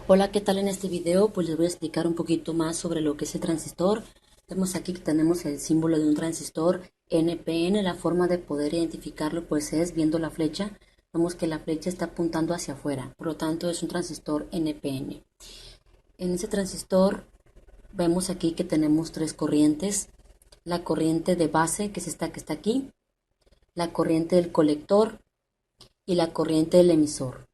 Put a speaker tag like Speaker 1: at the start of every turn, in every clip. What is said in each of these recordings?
Speaker 1: Hola, ¿qué tal? En este video pues les voy a explicar un poquito más sobre lo que es el transistor. Vemos aquí que tenemos el símbolo de un transistor NPN. La forma de poder identificarlo pues es viendo la flecha. Vemos que la flecha está apuntando hacia afuera, por lo tanto es un transistor NPN. En ese transistor vemos aquí que tenemos tres corrientes. La corriente de base, que es esta que está aquí, la corriente del colector y la corriente del emisor.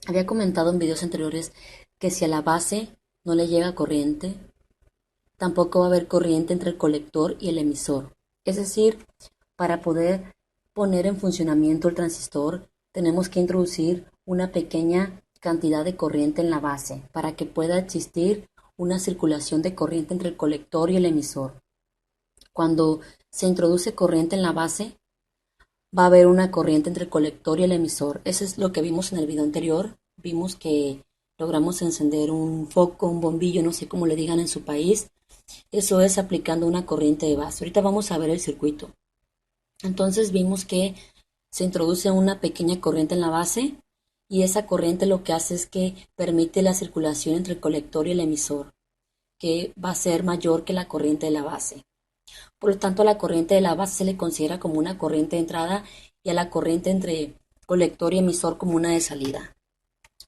Speaker 1: Había comentado en videos anteriores que si a la base no le llega corriente, tampoco va a haber corriente entre el colector y el emisor. Es decir, para poder poner en funcionamiento el transistor, tenemos que introducir una pequeña cantidad de corriente en la base para que pueda existir una circulación de corriente entre el colector y el emisor. Cuando se introduce corriente en la base, va a haber una corriente entre el colector y el emisor. Eso es lo que vimos en el video anterior. Vimos que logramos encender un foco, un bombillo, no sé cómo le digan en su país. Eso es aplicando una corriente de base. Ahorita vamos a ver el circuito. Entonces vimos que se introduce una pequeña corriente en la base y esa corriente lo que hace es que permite la circulación entre el colector y el emisor, que va a ser mayor que la corriente de la base. Por lo tanto, a la corriente de la base se le considera como una corriente de entrada y a la corriente entre colector y emisor como una de salida.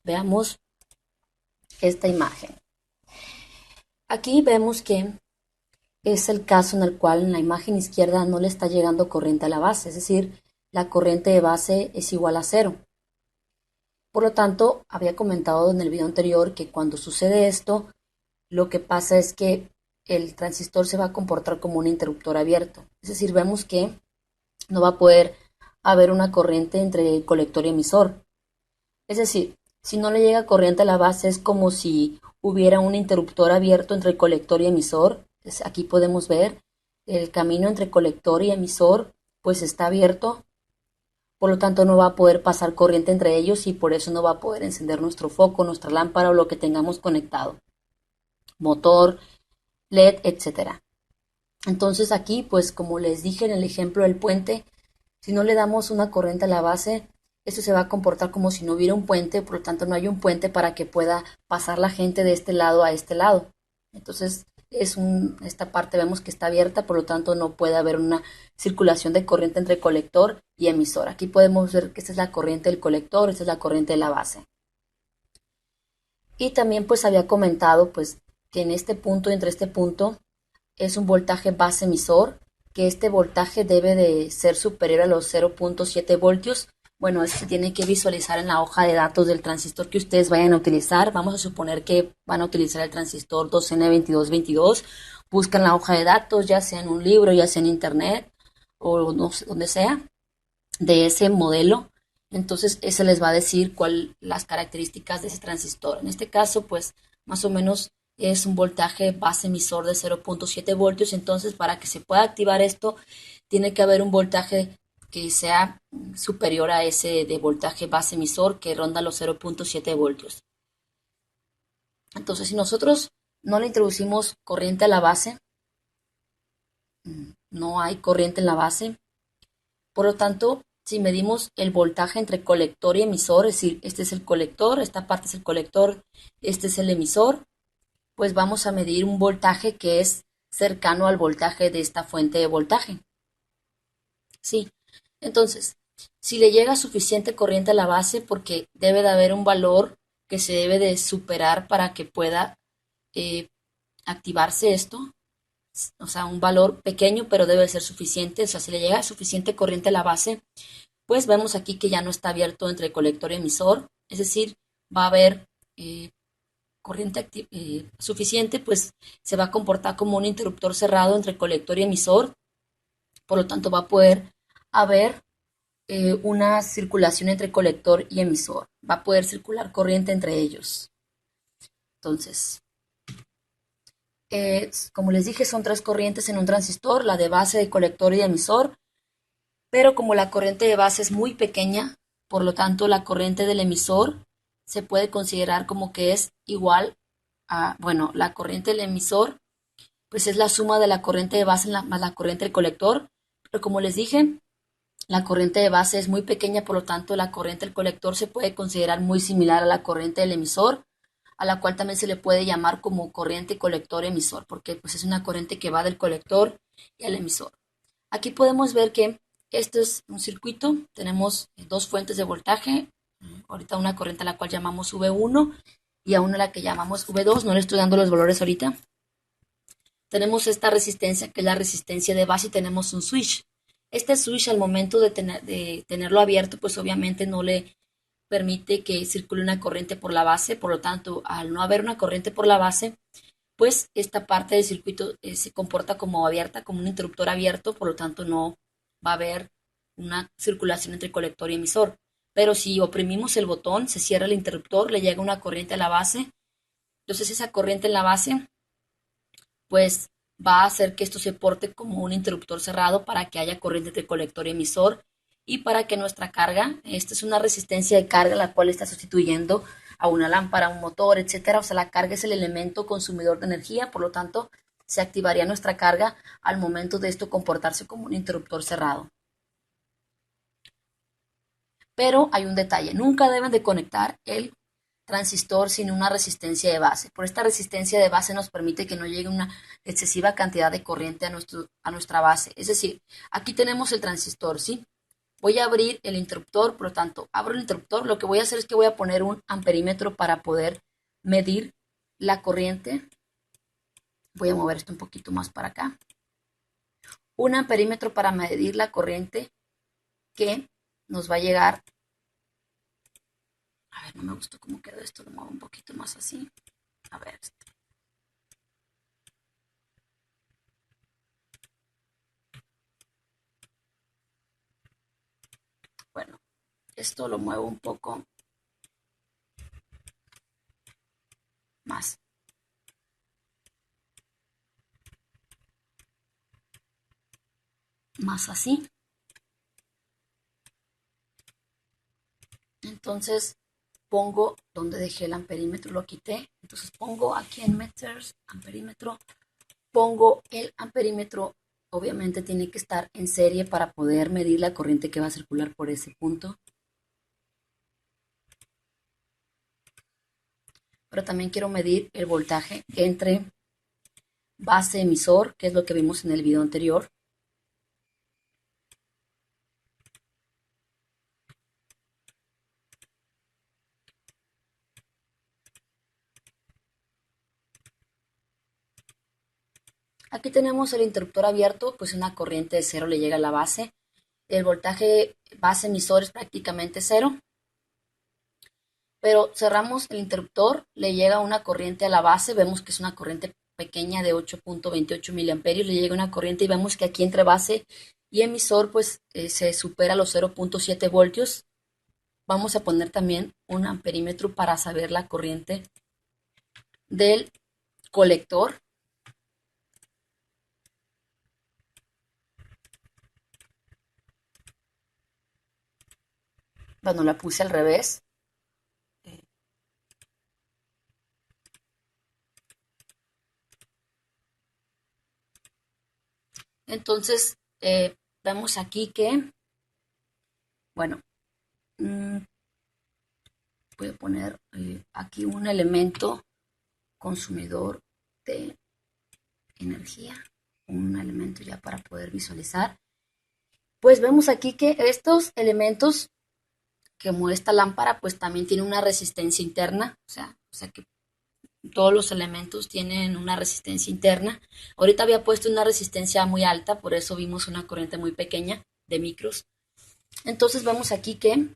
Speaker 1: Veamos esta imagen. Aquí vemos que es el caso en el cual en la imagen izquierda no le está llegando corriente a la base, es decir, la corriente de base es igual a cero. Por lo tanto, había comentado en el video anterior que cuando sucede esto, lo que pasa es que el transistor se va a comportar como un interruptor abierto. Es decir, vemos que no va a poder haber una corriente entre colector y emisor. Es decir, si no le llega corriente a la base es como si hubiera un interruptor abierto entre colector y emisor. Aquí podemos ver el camino entre colector y emisor pues está abierto, por lo tanto no va a poder pasar corriente entre ellos y por eso no va a poder encender nuestro foco, nuestra lámpara o lo que tengamos conectado, motor, LED, etcétera. Entonces aquí, pues como les dije en el ejemplo del puente, si no le damos una corriente a la base, esto se va a comportar como si no hubiera un puente, por lo tanto no hay un puente para que pueda pasar la gente de este lado a este lado. Entonces esta parte vemos que está abierta, por lo tanto no puede haber una circulación de corriente entre colector y emisor. Aquí podemos ver que esta es la corriente del colector, esta es la corriente de la base. Y también pues había comentado pues que en este punto, entre este punto, es un voltaje base emisor, que este voltaje debe de ser superior a los 0.7 voltios. Bueno, eso se tiene que visualizar en la hoja de datos del transistor que ustedes vayan a utilizar. Vamos a suponer que van a utilizar el transistor 2N2222. Buscan la hoja de datos, ya sea en un libro, ya sea en internet o no sé, donde sea, de ese modelo. Entonces, eso les va a decir cuáles las características de ese transistor. En este caso, pues, más o menos es un voltaje base emisor de 0.7 voltios. Entonces, para que se pueda activar esto, tiene que haber un voltaje que sea superior a ese de voltaje base emisor que ronda los 0.7 voltios. Entonces, si nosotros no le introducimos corriente a la base, no hay corriente en la base. Por lo tanto, si medimos el voltaje entre colector y emisor, es decir, este es el colector, esta parte es el colector, este es el emisor, pues vamos a medir un voltaje que es cercano al voltaje de esta fuente de voltaje. Sí, entonces, si le llega suficiente corriente a la base, porque debe de haber un valor que se debe de superar para que pueda eh, activarse esto, o sea, un valor pequeño, pero debe ser suficiente, o sea, si le llega suficiente corriente a la base, pues vemos aquí que ya no está abierto entre colector y emisor, es decir, va a haber corriente suficiente, pues se va a comportar como un interruptor cerrado entre colector y emisor, por lo tanto va a poder haber una circulación entre colector y emisor, va a poder circular corriente entre ellos. Entonces, como les dije, son tres corrientes en un transistor, la de base, de colector y de emisor, pero como la corriente de base es muy pequeña, por lo tanto la corriente del emisor se puede considerar como que es igual a, bueno, la corriente del emisor pues es la suma de la corriente de base más la corriente del colector, pero como les dije, la corriente de base es muy pequeña, por lo tanto la corriente del colector se puede considerar muy similar a la corriente del emisor, a la cual también se le puede llamar como corriente colector emisor, porque pues es una corriente que va del colector y al emisor. Aquí podemos ver que esto es un circuito, tenemos dos fuentes de voltaje, ahorita una corriente a la cual llamamos V1 y a una a la que llamamos V2, no le estoy dando los valores ahorita. Tenemos esta resistencia que es la resistencia de base y tenemos un switch. Este switch al momento de tenerlo abierto, pues obviamente no le permite que circule una corriente por la base, por lo tanto, al no haber una corriente por la base, pues esta parte del circuito se comporta como abierta, como un interruptor abierto, por lo tanto no va a haber una circulación entre colector y emisor. Pero si oprimimos el botón, se cierra el interruptor, le llega una corriente a la base, entonces esa corriente en la base pues va a hacer que esto se porte como un interruptor cerrado para que haya corriente entre colector y emisor y para que nuestra carga, esta es una resistencia de carga la cual está sustituyendo a una lámpara, a un motor, etcétera. O sea, la carga es el elemento consumidor de energía, por lo tanto, se activaría nuestra carga al momento de esto comportarse como un interruptor cerrado. Pero hay un detalle, nunca deben de conectar el transistor sin una resistencia de base. Por esta resistencia de base nos permite que no llegue una excesiva cantidad de corriente a nuestra base. Es decir, aquí tenemos el transistor, ¿sí? Voy a abrir el interruptor, por lo tanto, abro el interruptor. Lo que voy a hacer es que voy a poner un amperímetro para poder medir la corriente. Voy a mover esto un poquito más para acá. Un amperímetro para medir la corriente que nos va a llegar. A ver, no me gustó cómo quedó esto, lo muevo un poquito más así. A ver. Bueno, esto lo muevo un poco más. Más así. Entonces pongo donde dejé el amperímetro, lo quité. Entonces pongo aquí en meters, amperímetro, pongo el amperímetro. Obviamente tiene que estar en serie para poder medir la corriente que va a circular por ese punto. Pero también quiero medir el voltaje entre base emisor, que es lo que vimos en el video anterior. Aquí tenemos el interruptor abierto, pues una corriente de cero le llega a la base. El voltaje base emisor es prácticamente cero. Pero cerramos el interruptor, le llega una corriente a la base, vemos que es una corriente pequeña de 8.28 miliamperios, le llega una corriente y vemos que aquí entre base y emisor pues se supera los 0.7 voltios. Vamos a poner también un amperímetro para saber la corriente del colector. Bueno, la puse al revés. Entonces, vemos aquí que, bueno, voy a poner aquí un elemento consumidor de energía, un elemento ya para poder visualizar. Pues vemos aquí que estos elementos, como esta lámpara, pues también tiene una resistencia interna, o sea que todos los elementos tienen una resistencia interna. Ahorita había puesto una resistencia muy alta, por eso vimos una corriente muy pequeña de micros. Entonces vemos aquí que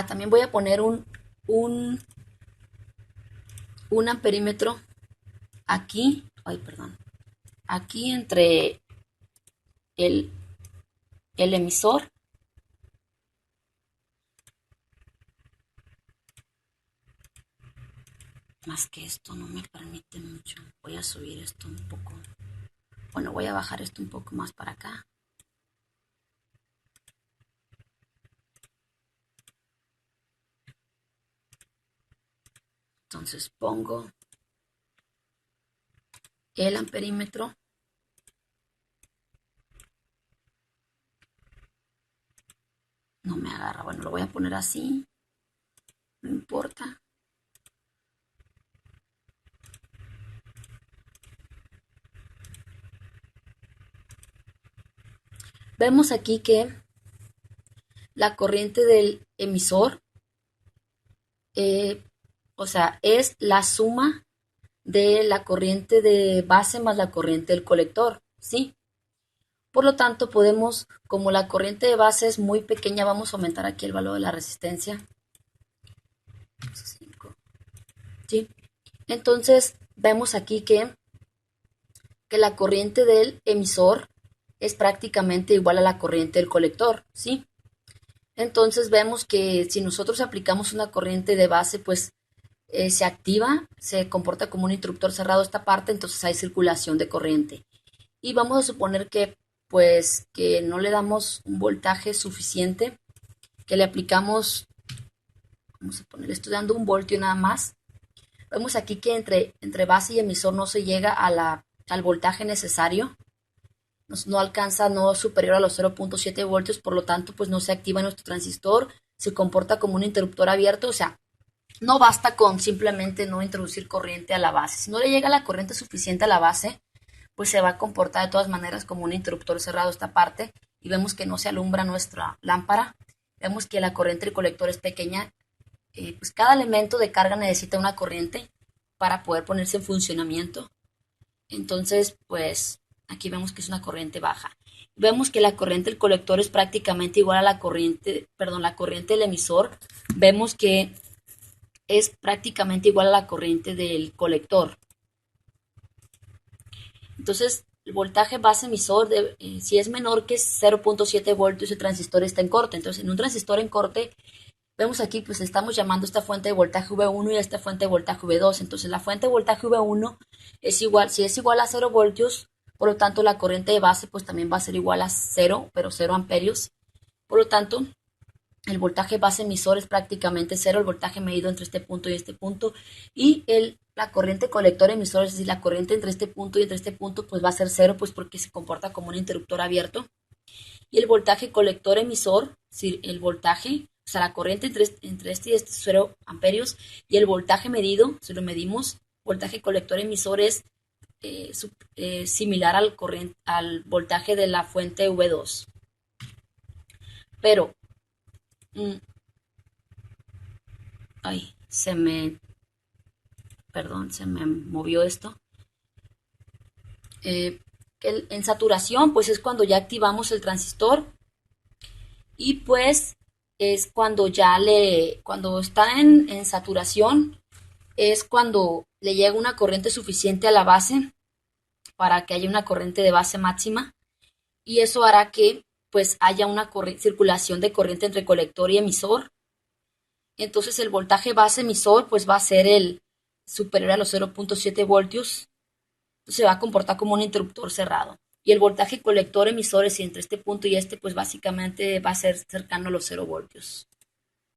Speaker 1: también voy a poner un, un amperímetro aquí, ay, perdón, aquí entre el, el emisor más que esto no me permite mucho. Voy a subir esto un poco. Bueno, voy a bajar esto un poco más para acá. Entonces pongo el amperímetro. No me agarra. Bueno, lo voy a poner así. No importa. Vemos aquí que la corriente del emisor, eh, o sea, es la suma de la corriente de base más la corriente del colector, ¿sí? Por lo tanto, podemos, como la corriente de base es muy pequeña, vamos a aumentar aquí el valor de la resistencia. 5, ¿sí? Entonces, vemos aquí que la corriente del emisor es prácticamente igual a la corriente del colector, ¿sí? Entonces vemos que si nosotros aplicamos una corriente de base, pues se activa, se comporta como un interruptor cerrado esta parte, entonces hay circulación de corriente. Y vamos a suponer que pues que no le damos un voltaje suficiente, que le aplicamos, vamos a poner, estoy dando un voltio nada más. Vemos aquí que entre base y emisor no se llega al voltaje necesario, no alcanza, no superior a los 0.7 voltios, por lo tanto pues no se activa nuestro transistor, se comporta como un interruptor abierto, o sea, no basta con simplemente no introducir corriente a la base. Si no le llega la corriente suficiente a la base, pues se va a comportar de todas maneras como un interruptor cerrado esta parte y vemos que no se alumbra nuestra lámpara. Vemos que la corriente del colector es pequeña. Pues cada elemento de carga necesita una corriente para poder ponerse en funcionamiento. Entonces, pues aquí vemos que es una corriente baja. Vemos que la corriente del colector es prácticamente igual a la corriente, perdón, la corriente del emisor. Vemos que es prácticamente igual a la corriente del colector. Entonces, el voltaje base emisor, si es menor que 0.7 voltios, el transistor está en corte. Entonces, en un transistor en corte, vemos aquí, pues estamos llamando esta fuente de voltaje V1 y esta fuente de voltaje V2. Entonces, la fuente de voltaje V1 es igual, si es igual a 0 voltios, por lo tanto, la corriente de base, pues también va a ser igual a 0, pero 0 amperios. Por lo tanto, el voltaje base emisor es prácticamente cero, el voltaje medido entre este punto y este punto, y la corriente colector emisor, es decir, la corriente entre este punto y entre este punto, pues va a ser cero, pues porque se comporta como un interruptor abierto. Y el voltaje colector emisor, es decir, el voltaje, o sea, la corriente entre este y este es 0 amperios, y el voltaje medido, si lo medimos, voltaje colector emisor es similar al voltaje de la fuente V2. Pero, ay, se me movió esto. En saturación, pues es cuando ya activamos el transistor y pues es cuando cuando está en saturación, es cuando le llega una corriente suficiente a la base para que haya una corriente de base máxima y eso hará que pues haya una circulación de corriente entre colector y emisor. Entonces el voltaje base emisor pues va a ser el superior a los 0.7 voltios, se va a comportar como un interruptor cerrado. Y el voltaje colector emisor es entre este punto y este, pues básicamente va a ser cercano a los 0 voltios.